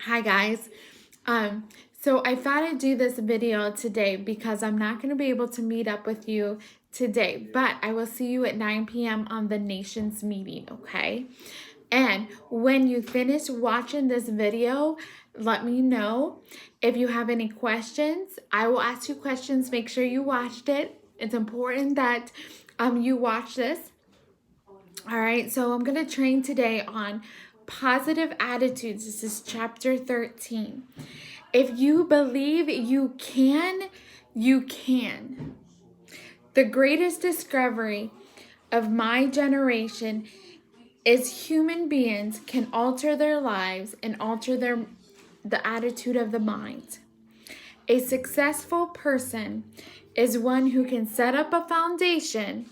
Hi guys. So I thought I'd do this video today because I'm not going to be able to meet up with you today, but I will see you at 9 p.m. on the Nations meeting, okay? And when you finish watching this video, let me know if you have any questions. I will ask you questions. Make sure you watched it. It's important that you watch this. All right, so I'm going to train today on positive attitudes. This is chapter 13. If you believe you can, you can. The greatest discovery of my generation is human beings can alter their lives and alter the attitude of the mind. A successful person is one who can set up a foundation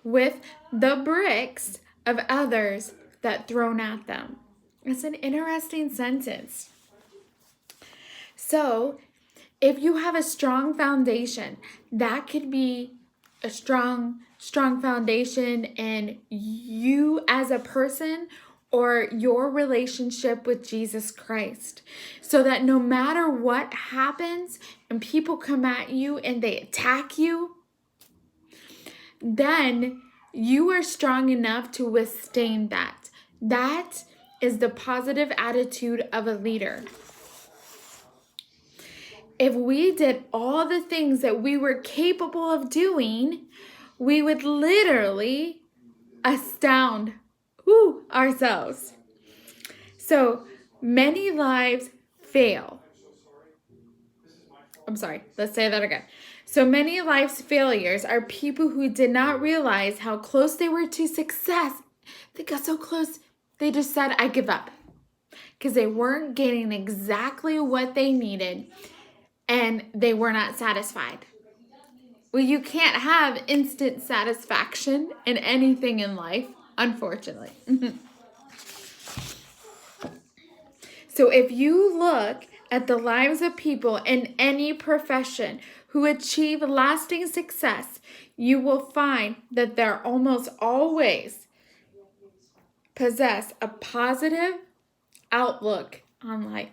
with the bricks of others that thrown at them. It's an interesting sentence. So, if you have a strong foundation, that could be a strong foundation in you as a person or your relationship with Jesus Christ. So that no matter what happens and people come at you and they attack you, then you are strong enough to withstand that. That is the positive attitude of a leader. If we did all the things that we were capable of doing, we would literally astound ourselves. So many lives fail. I'm sorry, let's say that again. So many life's failures are people who did not realize how close they were to success. They got so close, they just said, I give up. Because they weren't getting exactly what they needed and they were not satisfied. Well, you can't have instant satisfaction in anything in life, unfortunately. So if you look at the lives of people in any profession who achieve lasting success, you will find that they're almost always possess a positive outlook on life.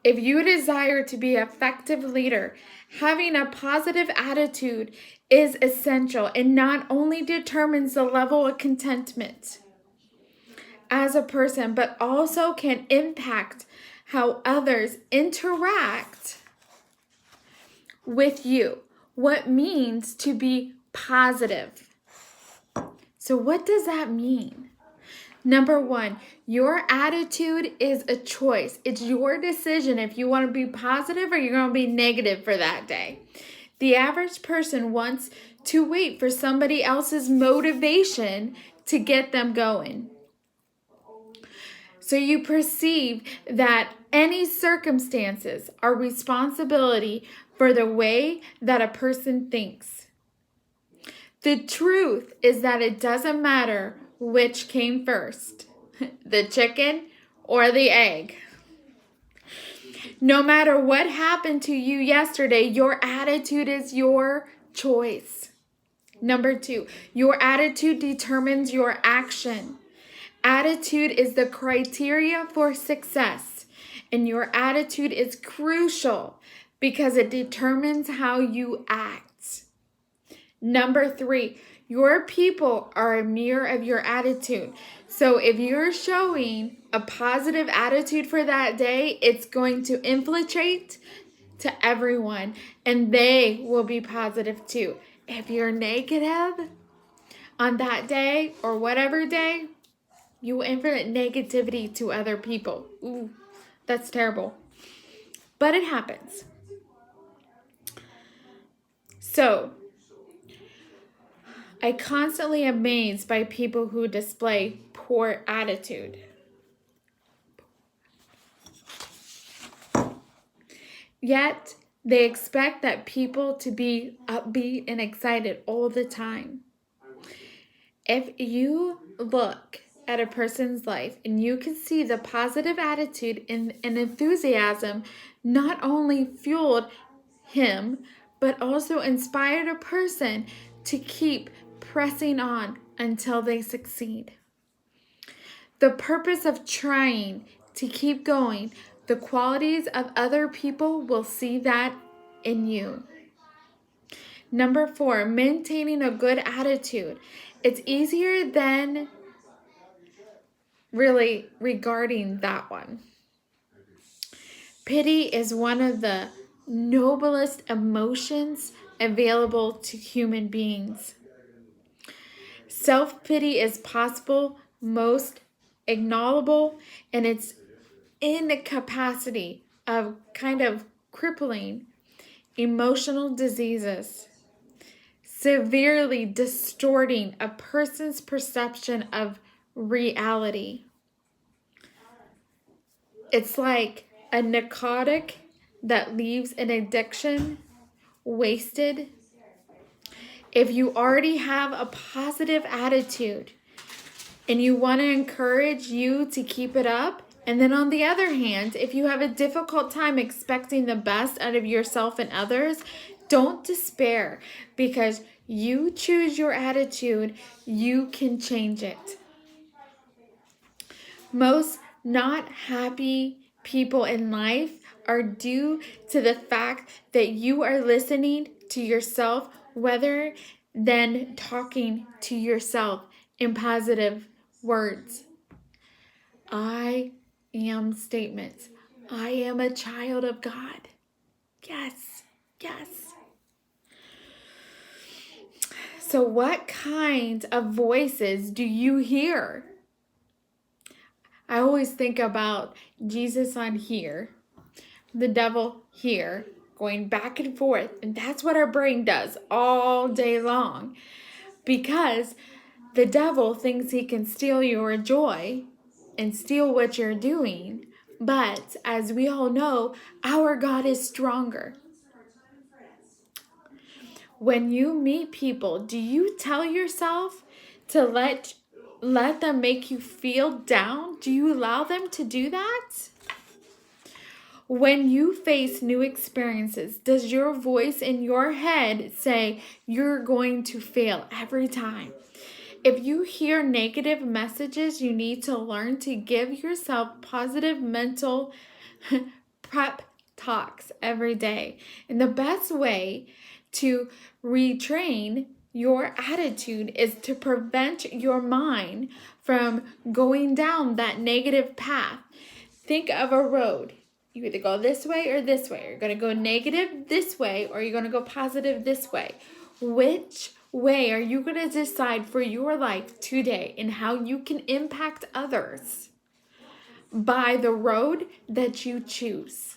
If you desire to be an effective leader, having a positive attitude is essential and not only determines the level of contentment as a person, but also can impact how others interact with you. What means to be positive? So what does that mean? Number one, your attitude is a choice. It's your decision if you want to be positive or you're going to be negative for that day. The average person wants to wait for somebody else's motivation to get them going. So you perceive that any circumstances are responsibility for the way that a person thinks. The truth is that it doesn't matter which came first, the chicken or the egg. No matter what happened to you yesterday, your attitude is your choice. Number two, your attitude determines your action. Attitude is the criteria for success, and your attitude is crucial because it determines how you act. Number three, your people are a mirror of your attitude. So if you're showing a positive attitude for that day, it's going to infiltrate to everyone, and they will be positive too. If you're negative on that day or whatever day, you will inflict negativity to other people. Ooh, that's terrible. But it happens. So, I constantly am amazed by people who display poor attitude. Yet, they expect that people to be upbeat and excited all the time. If you look at a person's life and you can see the positive attitude and enthusiasm not only fueled him, but also inspired a person to keep pressing on until they succeed. The purpose of trying to keep going. The qualities of other people will see that in you. Number 4, maintaining a good attitude. It's easier than really regarding that one. Pity is one of the noblest emotions available to human beings. Self-pity is possible, most ignorable, and its incapacity of kind of crippling emotional diseases, severely distorting a person's perception of reality. It's like a narcotic that leaves an addiction wasted. If you already have a positive attitude and you want to encourage you to keep it up, and then on the other hand, if you have a difficult time expecting the best out of yourself and others, don't despair, because you choose your attitude, you can change it. Most not happy people in life are due to the fact that you are listening to yourself rather than talking to yourself in positive words. I am statements. I am a child of God. Yes, yes. So what kind of voices do you hear? I always think about Jesus on here, the devil here, going back and forth. And that's what our brain does all day long. Because the devil thinks he can steal your joy and steal what you're doing. But as we all know, our God is stronger. When you meet people, do you tell yourself to let them make you feel down? Do you allow them to do that? When you face new experiences, does your voice in your head say you're going to fail every time? If you hear negative messages, you need to learn to give yourself positive mental prep talks every day. And the best way to retrain your attitude is to prevent your mind from going down that negative path. Think of a road. You either go this way or this way. You're going to go negative this way, or you're going to go positive this way. Which way are you going to decide for your life today and how you can impact others? By the road that you choose.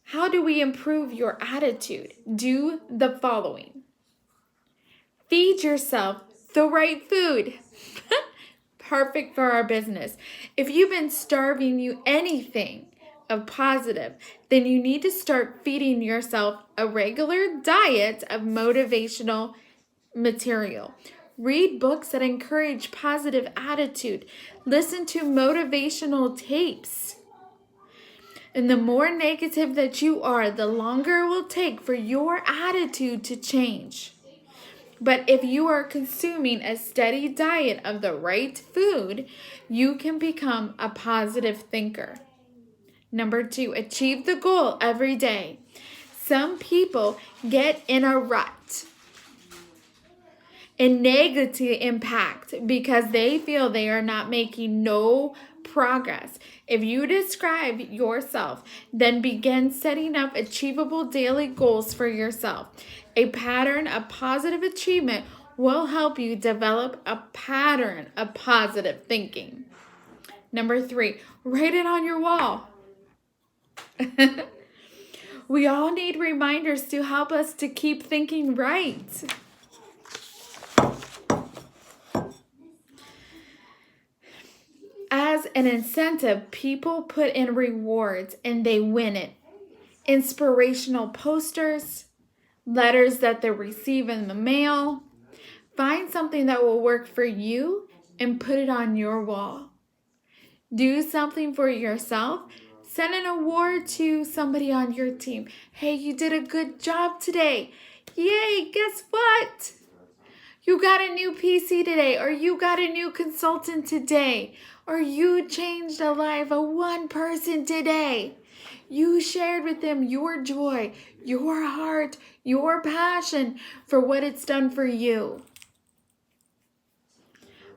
How do we improve your attitude? Do the following. Feed yourself the right food. Perfect for our business. If you've been starving you anything of positive, then you need to start feeding yourself a regular diet of motivational material. Read books that encourage positive attitude. Listen to motivational tapes. And the more negative that you are, the longer it will take for your attitude to change. But if you are consuming a steady diet of the right food, you can become a positive thinker. Number 2, achieve the goal every day. Some people get in a rut, a negative impact, because they feel they are not making no progress. If you describe yourself, then begin setting up achievable daily goals for yourself. A pattern of positive achievement will help you develop a pattern of positive thinking. Number 3, write it on your wall. We all need reminders to help us to keep thinking right. As an incentive, people put in rewards and they win it. Inspirational posters, letters that they receive in the mail. Find something that will work for you and put it on your wall. Do something for yourself. Send an award to somebody on your team. Hey, you did a good job today. Yay, guess what? You got a new PC today, or you got a new consultant today. or you changed the life of one person today. You shared with them your joy, your heart, your passion for what it's done for you.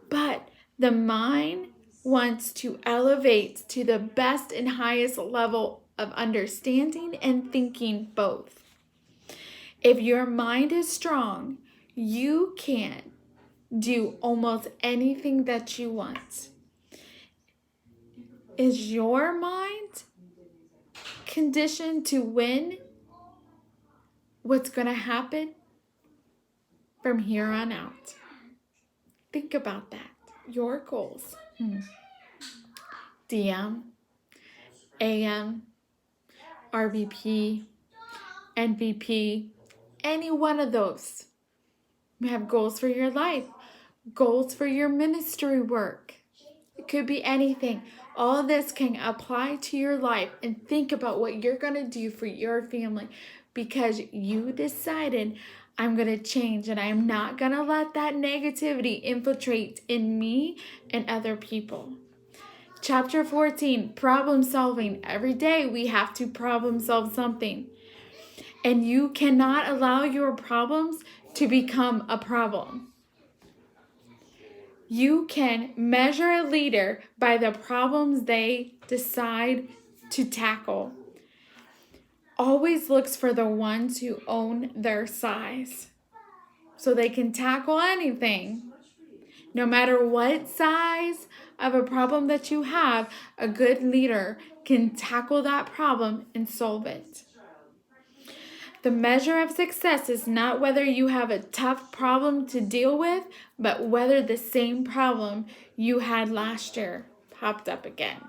But the mind wants to elevate to the best and highest level of understanding and thinking both. If your mind is strong, you can do almost anything that you want. Is your mind conditioned to win what's going to happen from here on out? Think about that. Your goals. DM, AM, RVP, NVP, any one of those. You have goals for your life, goals for your ministry work. It could be anything. All of this can apply to your life, and think about what you're going to do for your family because you decided, I'm going to change and I'm not going to let that negativity infiltrate in me and other people. Chapter 14, problem solving. Every day we have to problem solve something. And you cannot allow your problems to become a problem. You can measure a leader by the problems they decide to tackle. Always looks for the ones who own their size, so they can tackle anything. No matter what size of a problem that you have, a good leader can tackle that problem and solve it. The measure of success is not whether you have a tough problem to deal with, but whether the same problem you had last year popped up again.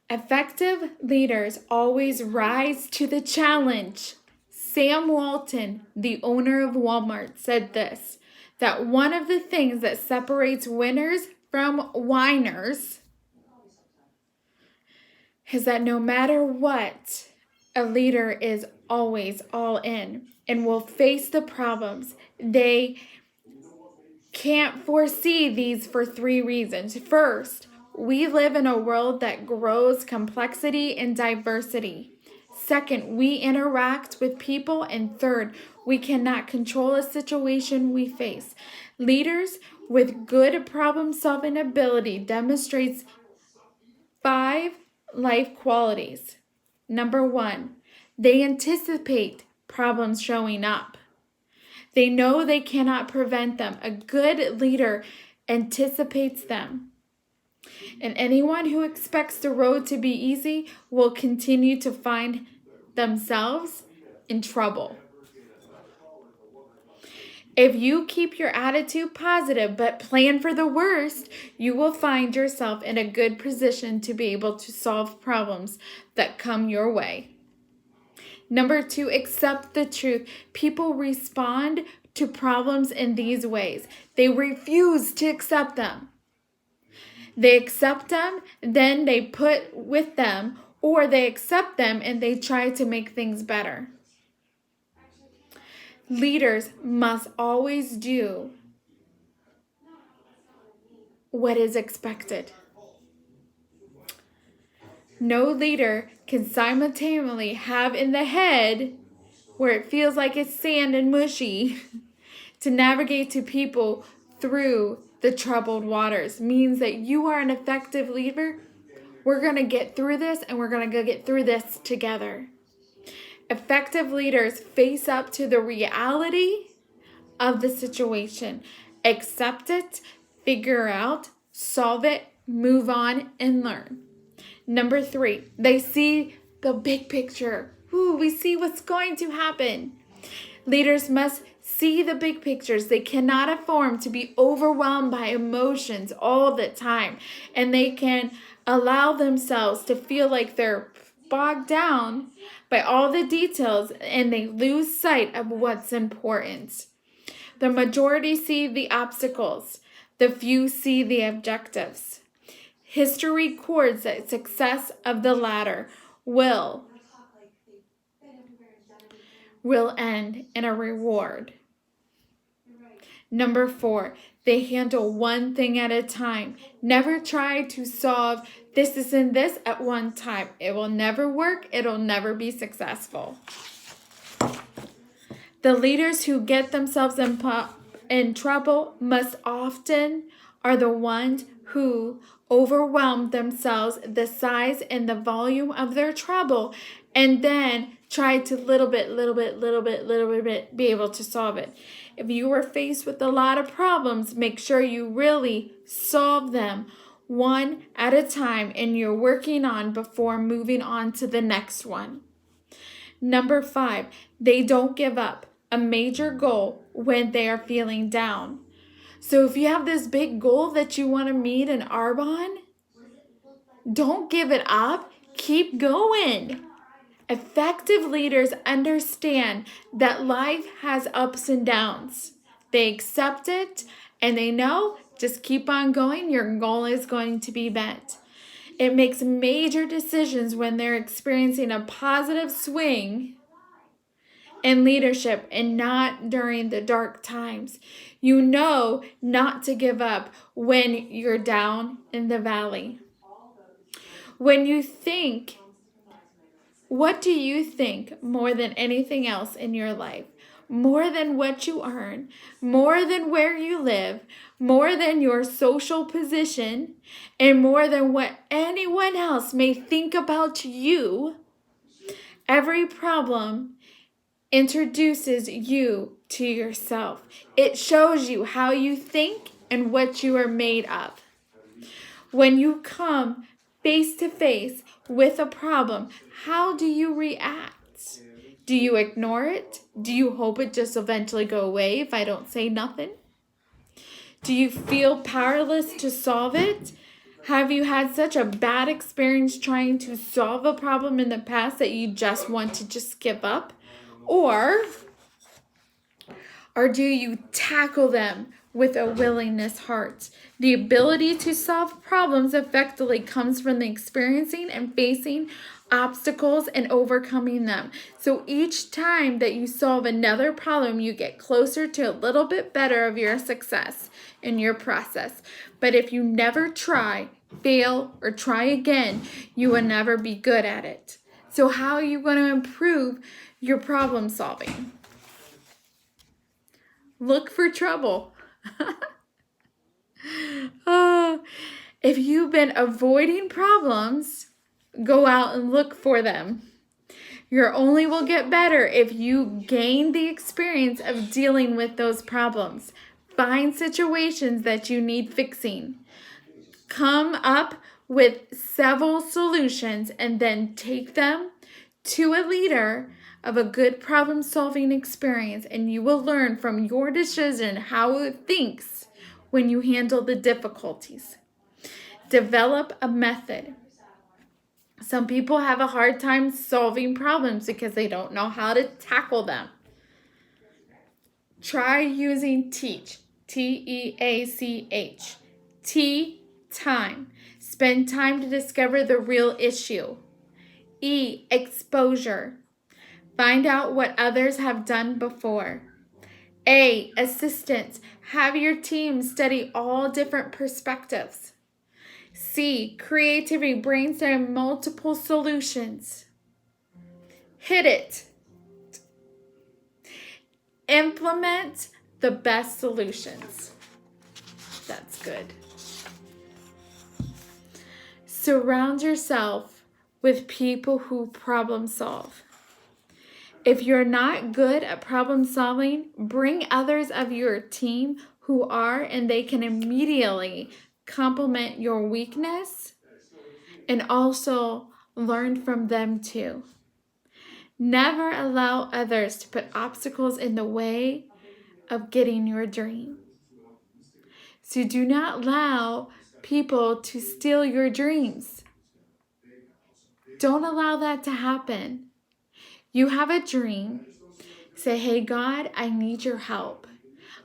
Effective leaders always rise to the challenge. Sam Walton, the owner of Walmart, said this, that one of the things that separates winners from whiners is that no matter what, a leader is always all in and will face the problems. They can't foresee these for 3 reasons. First, we live in a world that grows complexity and diversity. Second, we interact with people. And third, we cannot control a situation we face. Leaders with good problem-solving ability demonstrates 5 life qualities. Number 1, they anticipate problems showing up. They know they cannot prevent them. A good leader anticipates them. And anyone who expects the road to be easy will continue to find themselves in trouble. If you keep your attitude positive but plan for the worst, you will find yourself in a good position to be able to solve problems that come your way. Number 2, accept the truth. People respond to problems in these ways. They refuse to accept them. They accept them, then they put with them, or they accept them and they try to make things better. Leaders must always do what is expected. No leader can simultaneously have in the head where it feels like it's sand and mushy to navigate to people through the troubled waters. Means that you are an effective leader. We're going to get through this and we're going to go get through this together. Effective leaders face up to the reality of the situation, accept it, figure out, solve it, move on, and learn. Number 3, they see the big picture. We see what's going to happen. Leaders must see the big pictures. They cannot afford to be overwhelmed by emotions all the time. And they can allow themselves to feel like they're bogged down by all the details and they lose sight of what's important. The majority see the obstacles. The few see the objectives. History records that success of the latter will end in a reward. Number 4, they handle one thing at a time. Never try to solve this, and this at one time. It will never work. It'll never be successful. The leaders who get themselves in trouble most often are the ones who overwhelm themselves, the size and the volume of their trouble, and then try to little bit be able to solve it. If you are faced with a lot of problems, make sure you really solve them one at a time and you're working on before moving on to the next one. Number 5, they don't give up a major goal when they are feeling down. So if you have this big goal that you want to meet in Arbonne, don't give it up. Keep going. Effective leaders understand that life has ups and downs. They accept it and they know just keep on going. Your goal is going to be met. It makes major decisions when they're experiencing a positive swing in leadership and not during the dark times. You know not to give up when you're down in the valley. When you think, what do you think more than anything else in your life? More than what you earn, more than where you live, more than your social position, and more than what anyone else may think about you, every problem introduces you to yourself. It shows you how you think and what you are made of. When you come face to face with a problem, how do you react? Do you ignore it? Do you hope it just eventually go away if I don't say nothing? Do you feel powerless to solve it? Have you had such a bad experience trying to solve a problem in the past that you just want to just give up? Or do you tackle them with a willingness heart? The ability to solve problems effectively comes from the experiencing and facing obstacles and overcoming them. So each time that you solve another problem, you get closer to a little bit better of your success in your process. But if you never try, fail, or try again, you will never be good at it. So how are you going to improve your problem solving? Look for trouble. If you've been avoiding problems, go out and look for them. You only will get better if you gain the experience of dealing with those problems. Find situations that you need fixing. Come up with several solutions and then take them to a leader of a good problem-solving experience, and you will learn from your decision how it thinks when you handle the difficulties. Develop a method. Some people have a hard time solving problems because they don't know how to tackle them. Try using TEACH, T-E-A-C-H. T, time. Spend time to discover the real issue. E, exposure. Find out what others have done before. A, assistance. Have your team study all different perspectives. C, creativity. Brainstorm multiple solutions. Hit it. Implement the best solutions. That's good. Surround yourself with people who problem solve. If you're not good at problem solving, bring others of your team who are, and they can immediately complement your weakness and also learn from them too. Never allow others to put obstacles in the way of getting your dream. So do not allow people to steal your dreams. Don't allow that to happen. You have a dream. Say, hey, God, I need your help.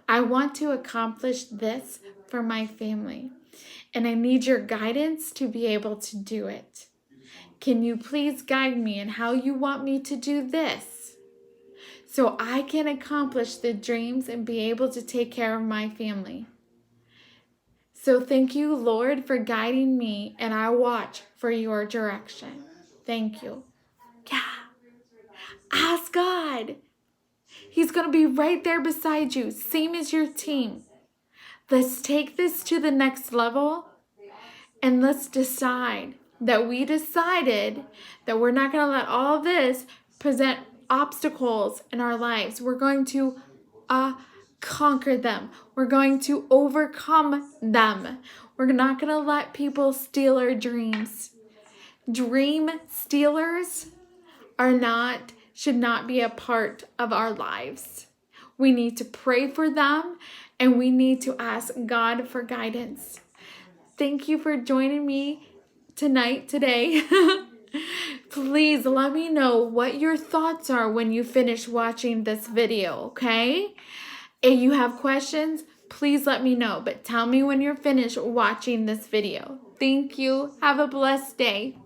I want to accomplish this for my family, and I need your guidance to be able to do it. Can you please guide me in how you want me to do this? so I can accomplish the dreams and be able to take care of my family. So thank you, Lord, for guiding me, and I watch for your direction. Thank you. Yeah. Ask God. He's going to be right there beside you, same as your team. Let's take this to the next level, and let's decide that we decided that we're not going to let all this present obstacles in our lives. We're going to conquer them. We're going to overcome them. We're not going to let people steal our dreams. Dream stealers should not be a part of our lives. We need to pray for them, and we need to ask God for guidance. Thank you for joining me today. Please let me know what your thoughts are when you finish watching this video, okay? If you have questions, please let me know, but tell me when you're finished watching this video. Thank you. Have a blessed day.